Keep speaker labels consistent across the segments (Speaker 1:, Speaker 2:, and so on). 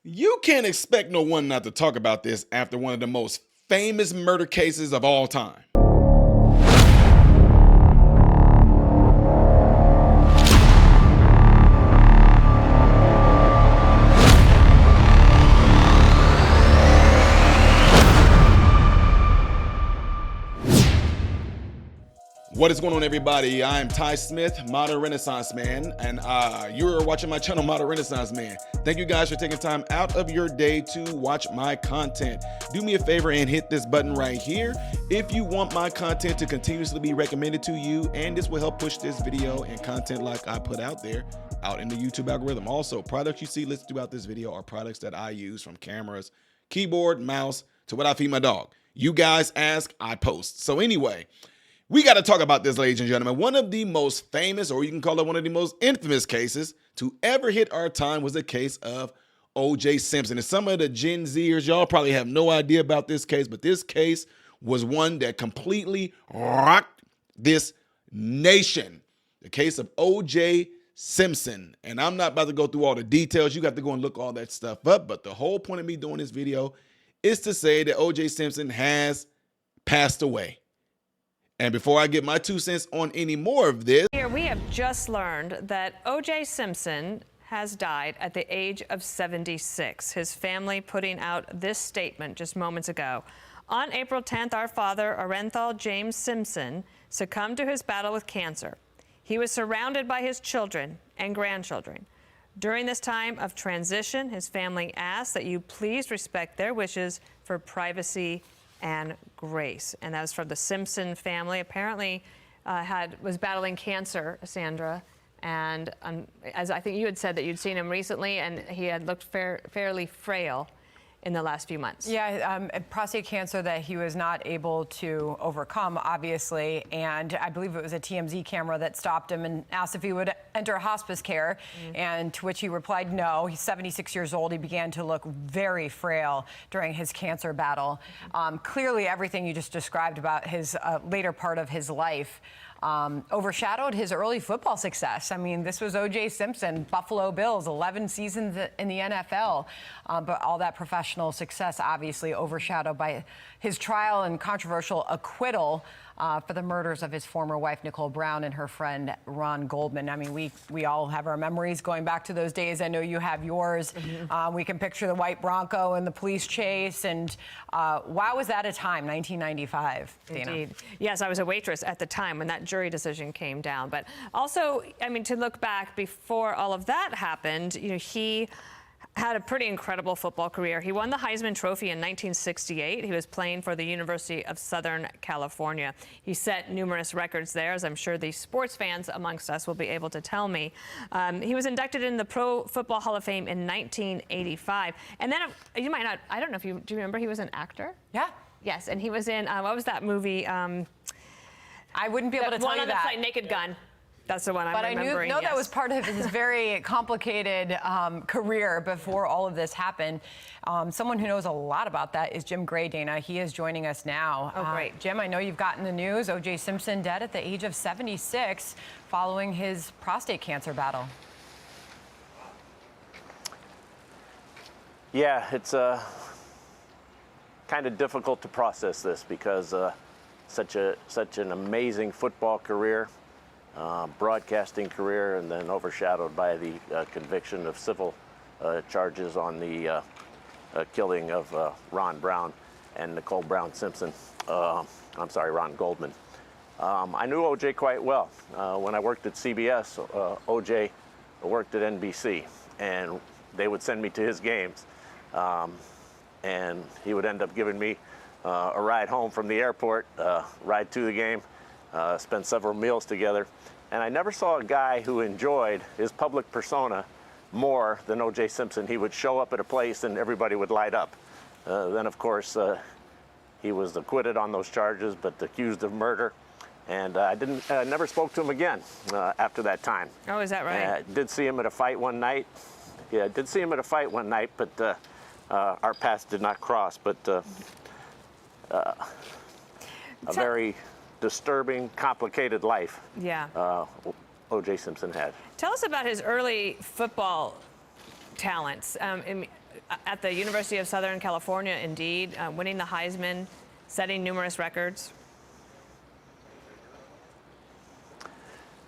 Speaker 1: You can't expect no one not to talk about this after one of the most famous murder cases of all time. What is going on, everybody? I'm Ty Smith, Modern Renaissance Man, and you're watching my channel, Modern Renaissance Man. Thank you guys for taking time out of your day to watch my content. Do me a favor and hit this button right here if you want my content to continuously be recommended to you, and this will help push this video and content like I put out there out in the YouTube algorithm. Also, products you see listed throughout this video are products that I use, from cameras, keyboard, mouse, to what I feed my dog. You guys ask, I post. So anyway, we got to talk about this, ladies and gentlemen. One of the most famous, or you can call it one of the most infamous cases to ever hit our time, was the case of O.J. Simpson. And some of the Gen Zers, y'all probably have no idea about this case, but this case was one that completely rocked this nation. The case of O.J. Simpson. And I'm not about to go through all the details. You got to go and look all that stuff up. But the whole point of me doing this video is to say that O.J. Simpson has passed away. And before I get my 2 cents on any more of this,
Speaker 2: here we have just learned that O.J. Simpson has died at the age of 76. His family putting out this statement just moments ago. On April 10th, our father, Orenthal James Simpson, succumbed to his battle with cancer. He was surrounded by his children and grandchildren. During this time of transition, his family asks that you please respect their wishes for privacy and grace. And that was from the Simpson family. Apparently was battling cancer, Sandra. And as I think you had said that you'd seen him recently, and he had looked fairly frail in the last few months.
Speaker 3: Yeah, prostate cancer that he was not able to overcome, obviously. And I believe it was a TMZ camera that stopped him and asked if he would enter hospice care, and to which he replied no. He's 76 years old. He began to look very frail during his cancer battle. Clearly, everything you just described about his later part of his life overshadowed his early football success. I mean, this was O.J. Simpson, Buffalo Bills, 11 seasons in the NFL, but all that professional success obviously overshadowed by his trial and controversial acquittal for the murders of his former wife, Nicole Brown, and her friend, Ron Goldman. I mean, we all have our memories going back to those days. I know you have yours. We can picture the white Bronco and the police chase. And wow, was that a time, 1995, Dana?
Speaker 2: Indeed. Yes, I was a waitress at the time when that jury decision came down. But also, I mean, to look back before all of that happened, you know, he had a pretty incredible football career. He won the Heisman Trophy in 1968. He was playing for the University of Southern California. He set numerous records there, as I'm sure the sports fans amongst us will be able to tell me. He was inducted in the Pro Football Hall of Fame in 1985. And then, you might not, I don't know if do you remember he was an actor?
Speaker 3: Yeah.
Speaker 2: Yes, and he was in, what was that movie?
Speaker 3: I wouldn't be able to tell you
Speaker 2: one
Speaker 3: that.
Speaker 2: Like Naked Gun. That's the one I'm remembering.
Speaker 3: But I know that was part of his very complicated career before all of this happened. Someone who knows a lot about that is Jim Gray, Dana. He is joining us now.
Speaker 2: Oh, great.
Speaker 3: Jim, I know you've gotten the news. O.J. Simpson dead at the age of 76 following his prostate cancer battle.
Speaker 4: Yeah, it's kind of difficult to process this because such an amazing football career. Broadcasting career, and then overshadowed by the conviction of civil charges on the killing of Ron Brown and Nicole Brown Simpson. I'm sorry, Ron Goldman. I knew O.J. quite well. When I worked at CBS, O.J. worked at NBC, and they would send me to his games, and he would end up giving me a ride home from the airport, ride to the game, spent several meals together. And I never saw a guy who enjoyed his public persona more than O.J. Simpson. He would show up at a place and everybody would light up. Then, of course, he was acquitted on those charges, but accused of murder. And I never spoke to him again after that time.
Speaker 2: Oh, is that right?
Speaker 4: Did see him at a fight one night. Yeah, did see him at a fight one night, but our paths did not cross. But a very disturbing, complicated life.
Speaker 2: Yeah.
Speaker 4: O.J. Simpson had.
Speaker 2: Tell us about his early football talents. At the University of Southern California, indeed, winning the Heisman, setting numerous records.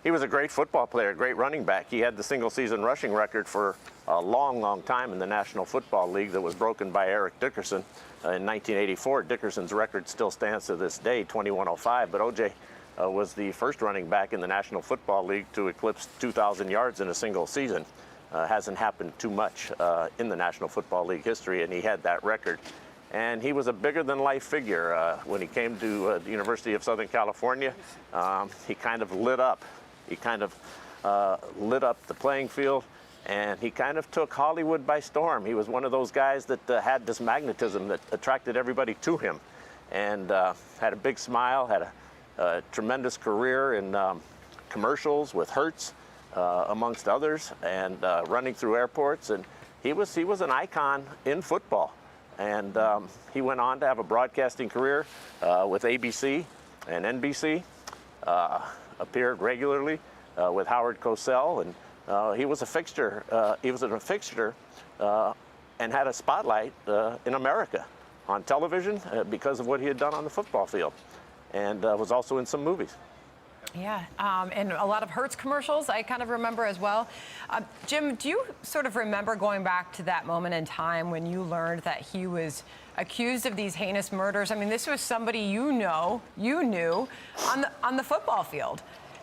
Speaker 4: He was a great football player, great running back. He had the single-season rushing record for a long, long time in the National Football League that was broken by Eric Dickerson in 1984. Dickerson's record still stands to this day, 2105, but O.J. Was the first running back in the National Football League to eclipse 2,000 yards in a single season. Hasn't happened too much in the National Football League history, and he had that record. And he was a bigger-than-life figure. When he came to the University of Southern California, he kind of lit up. He kind of lit up the playing field, and he kind of took Hollywood by storm. He was one of those guys that had this magnetism that attracted everybody to him, and had a big smile, had a tremendous career in commercials with Hertz, amongst others, and running through airports. And he was an icon in football. And he went on to have a broadcasting career with ABC and NBC. Appeared regularly with Howard Cosell, and he was a fixture. He was a fixture and had a spotlight in America on television because of what he had done on the football field, and was also in some movies.
Speaker 3: Yeah, and a lot of Hertz commercials I kind of remember as well. Jim, do you sort of remember going back to that moment in time when you learned that he was accused of these heinous murders? I mean, this was somebody you knew on the football field.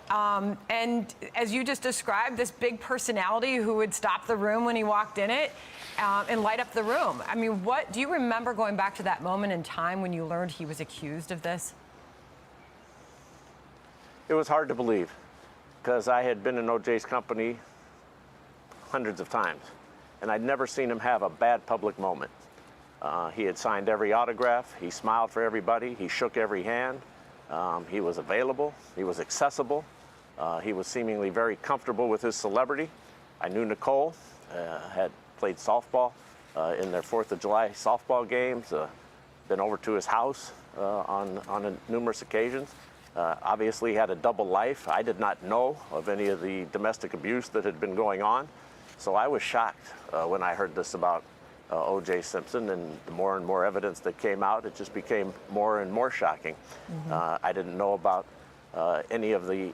Speaker 3: And as you just described, this big personality who would stop the room when he walked in it and light up the room. I mean, what do you remember going back to that moment in time when you learned he was accused of this?
Speaker 4: It was hard to believe because I had been in O.J.'s company hundreds of times, and I'd never seen him have a bad public moment. He had signed every autograph. He smiled for everybody. He shook every hand. He was available. He was accessible. He was seemingly very comfortable with his celebrity. I knew Nicole, had played softball in their 4th of July softball games, been over to his house on numerous occasions. Obviously had a double life. I did not know of any of the domestic abuse that had been going on. So I was shocked when I heard this about O.J. Simpson, and the more and more evidence that came out, it just became more and more shocking. Mm-hmm. I didn't know about any of the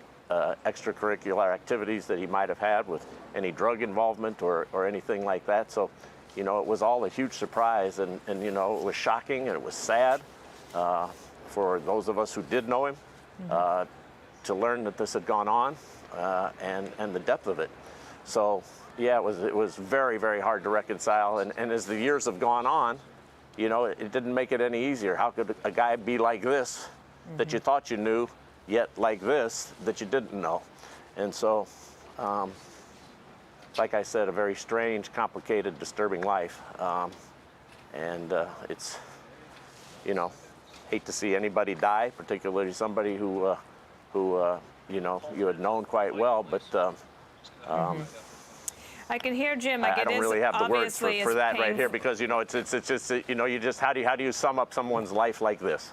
Speaker 4: extracurricular activities that he might have had with any drug involvement or anything like that. So, you know, it was all a huge surprise, and you know, it was shocking and it was sad for those of us who did know him. To learn that this had gone on and the depth of it. So yeah, it was very, very hard to reconcile. And as the years have gone on, you know, it didn't make it any easier. How could a guy be like this that you thought you knew, yet like this that you didn't know? And so, like I said, a very strange, complicated, disturbing life. It's, you know, hate to see anybody die, particularly somebody who you know, you had known quite well, but
Speaker 2: I can hear Jim.
Speaker 4: I don't really have the words for that right here, because you know it's just, you know, you just how do you sum up someone's life like this?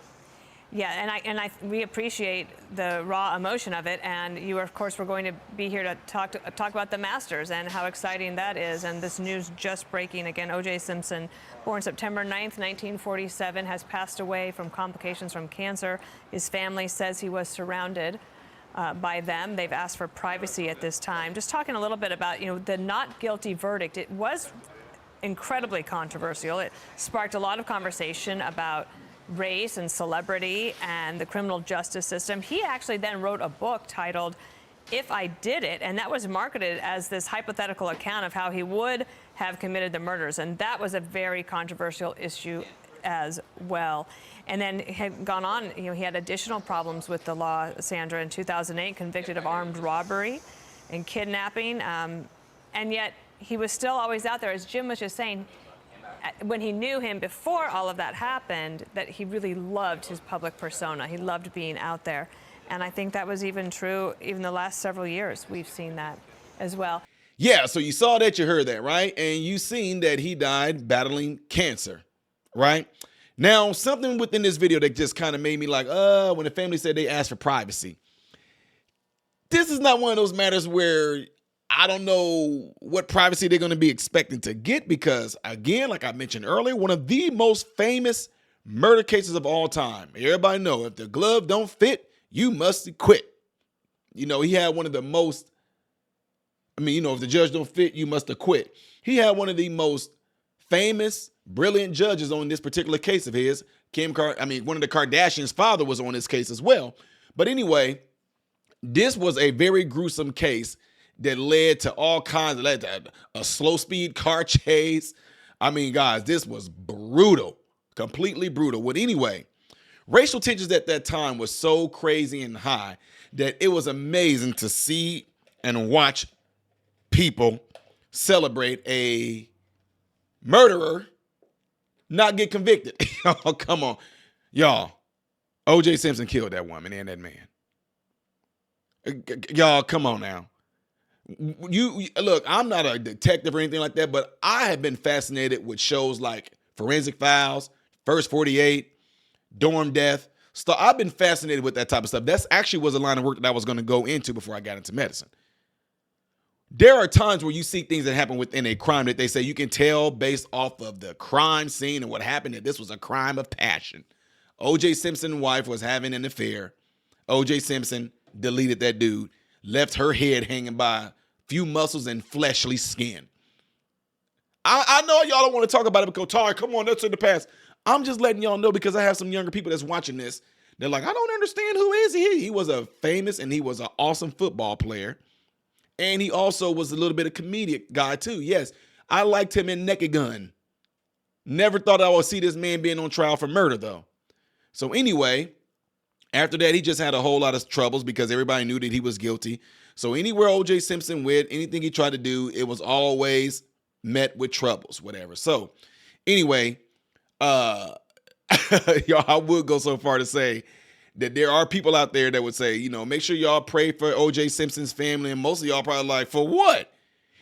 Speaker 2: Yeah, we appreciate the raw emotion of it, and you, of course, we're going to be here to talk about the Masters and how exciting that is. And this news just breaking again: O.J. Simpson, born September 9th, 1947, has passed away from complications from cancer. His family says he was surrounded by them. They've asked for privacy at this time. Just talking a little bit about, you know, the not guilty verdict. It was incredibly controversial. It sparked a lot of conversation about race and celebrity and the criminal justice system. He actually then wrote a book titled If I Did It, and that was marketed as this hypothetical account of how he would have committed the murders, and that was a very controversial issue as well. And then had gone on, you know, he had additional problems with the law, Sandra, in 2008, convicted of armed robbery and kidnapping, and yet he was still always out there, as Jim was just saying. When he knew him before all of that happened, that he really loved his public persona. He loved being out there. And I think that was even true even the last several years. We've seen that as well.
Speaker 1: Yeah, so you saw that, you heard that, right? And you seen that he died battling cancer, right? Now, something within this video that just kind of made me like, when the family said they asked for privacy. This is not one of those matters where I don't know what privacy they're going to be expecting to get because, again, like I mentioned earlier, one of the most famous murder cases of all time. Everybody know if the glove don't fit, you must quit. You know, he had one of the most, if the judge don't fit, you must acquit. He had one of the most famous, brilliant judges on this particular case of his. One of the Kardashians' father was on this case as well. But anyway, this was a very gruesome case that led to all kinds of a slow speed car chase. I mean, guys, this was brutal, completely brutal. But anyway, racial tensions at that time was so crazy and high that it was amazing to see and watch people celebrate a murderer not get convicted. Oh, come on. Y'all, O.J. Simpson killed that woman and that man. Y'all, come on now. You look, I'm not a detective or anything like that, but I have been fascinated with shows like Forensic Files, First 48, Dorm Death. So I've been fascinated with that type of stuff. That's actually was a line of work that I was going to go into before I got into medicine. There are times where you see things that happen within a crime that they say you can tell based off of the crime scene and what happened that this was a crime of passion. O.J. Simpson's wife was having an affair. O.J. Simpson deleted that dude, left her head hanging by a few muscles and fleshly skin. I know y'all don't want to talk about it because, Tari, come on, that's in the past. I'm just letting y'all know because I have some younger people that's watching this. They're like, I don't understand, who is he? He was a famous and he was an awesome football player. And he also was a little bit of comedic guy too. Yes, I liked him in Naked Gun. Never thought I would see this man being on trial for murder though. So anyway, after that, he just had a whole lot of troubles because everybody knew that he was guilty. So anywhere O.J. Simpson went, anything he tried to do, it was always met with troubles, whatever. So anyway, y'all, I would go so far to say that there are people out there that would say, make sure y'all pray for O.J. Simpson's family. And most of y'all probably like, for what?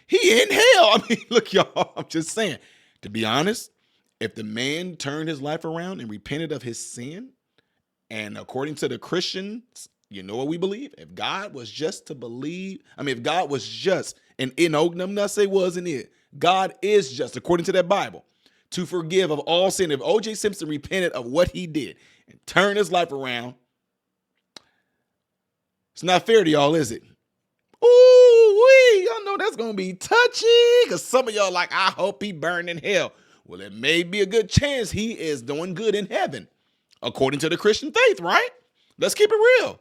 Speaker 1: He in hell. I mean, look, y'all, I'm just saying, to be honest, if the man turned his life around and repented of his sin, and according to the Christians, you know what we believe? If God was just to believe, if God was just, and I'm not say wasn't it, God is just, according to that Bible, to forgive of all sin. If O.J. Simpson repented of what he did and turned his life around, it's not fair to y'all, is it? Ooh, y'all know that's going to be touchy because some of y'all like, I hope he burned in hell. Well, it may be a good chance he is doing good in heaven, according to the Christian faith, right? Let's keep it real.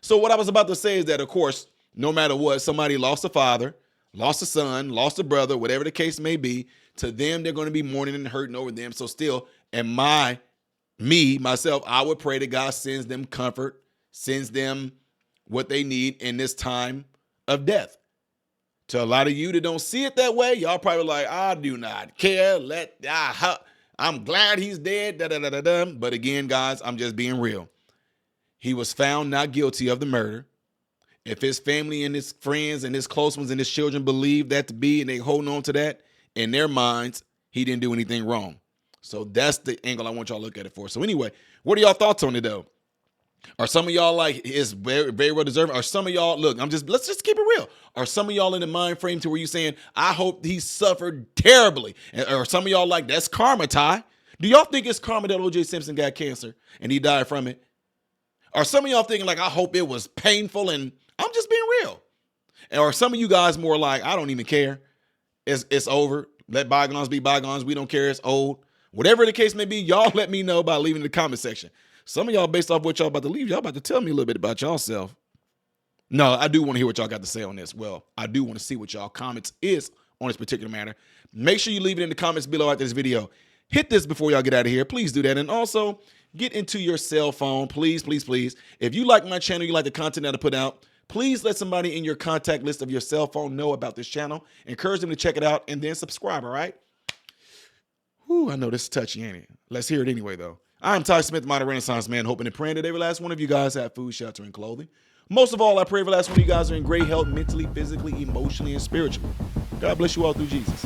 Speaker 1: So what I was about to say is that, of course, no matter what, somebody lost a father, lost a son, lost a brother, whatever the case may be, to them, they're going to be mourning and hurting over them. So still, myself, I would pray that God sends them comfort, sends them what they need in this time of death. To a lot of you that don't see it that way, y'all probably like, I do not care. I'm glad he's dead. But again, guys, I'm just being real. He was found not guilty of the murder. If his family and his friends and his close ones and his children believe that to be and they hold on to that, in their minds, he didn't do anything wrong. So that's the angle I want y'all to look at it for. So anyway, what are y'all thoughts on it though? Are some of y'all like is very, very well deserved? Are some of y'all, let's just keep it real. Are some of y'all in the mind frame to where you're saying, I hope he suffered terribly? Or some of y'all like, that's karma, Ty. Do y'all think it's karma that O.J. Simpson got cancer and he died from it? Are some of y'all thinking like, I hope it was painful and I'm just being real? And are some of you guys more like, I don't even care. It's over. Let bygones be bygones. We don't care. It's old. Whatever the case may be, y'all let me know by leaving in the comment section. Some of y'all, based off what y'all about to leave, y'all about to tell me a little bit about y'allself. No, I do want to hear what y'all got to say on this. Well, I do want to see what y'all comments is on this particular matter. Make sure you leave it in the comments below after this video. Hit this before y'all get out of here. Please do that. And also, get into your cell phone. Please, please, please. If you like my channel, you like the content that I put out, please let somebody in your contact list of your cell phone know about this channel. Encourage them to check it out and then subscribe, all right? Whew, I know this is touchy, ain't it? Let's hear it anyway, though. I'm Ty Smith, Modern Renaissance Man, hoping and praying that every last one of you guys have food, shelter, and clothing. Most of all, I pray every last one of you guys are in great health, mentally, physically, emotionally, and spiritually. God bless you all through Jesus.